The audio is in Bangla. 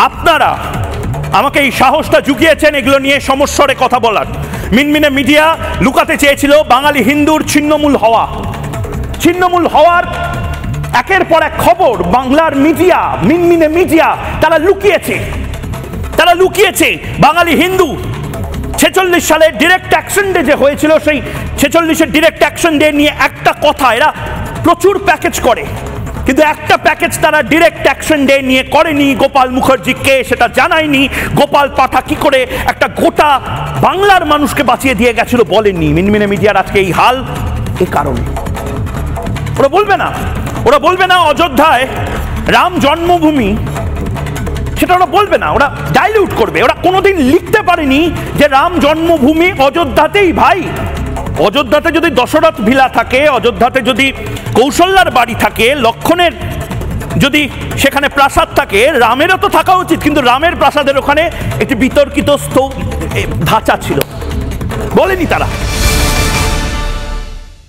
আপনারা আমাকে এই সাহসটা জুগিয়েছেন এগুলো নিয়ে সমস্বরে কথা বলার। মিনমিনে মিডিয়া লুকাতে চেয়েছিল বাঙালি হিন্দুর ছিন্নমূল হওয়ার একের পর এক খবর বাংলার মিডিয়া, মিনমিনে মিডিয়া তারা লুকিয়েছে বাঙালি হিন্দু 46 সালে ডিরেক্ট অ্যাকশন ডে যে হয়েছিল, সেই 46-এর ডিরেক্ট অ্যাকশন ডে নিয়ে একটা কথা, এরা প্রচুর প্যাকেজ করে কিন্তু একটা প্যাকেজ তারা ডিরেক্ট অ্যাকশন ডে নিয়ে করেনি। গোপাল মুখার্জিকে সেটা জানায়নি। গোপাল পাঠা কি করে একটা গোটা বাংলার মানুষকে বাঁচিয়ে দিয়ে গেছিল বলেননি। মিনমিনে মিডিয়ার আজকে এই হাল এই কারণে। ওরা বলবে না অযোধ্যায় রাম জন্মভূমি, সেটা ওরা বলবে না, ওরা ডাইলিউট করবে। ওরা কোনোদিন লিখতে পারেনি যে রাম জন্মভূমি অযোধ্যাতেই। ভাই, অযোধ্যাতে যদি দশরথ ভিলা থাকে, অযোধ্যাতে যদি কৌশল্যার বাড়ি থাকে, লক্ষণের যদি সেখানে প্রাসাদ থাকে, রামেরও তো থাকা উচিত। কিন্তু রামের প্রাসাদের ওখানে একটি বিতর্কিত ধাঁচা ছিল, বলেনি তারা।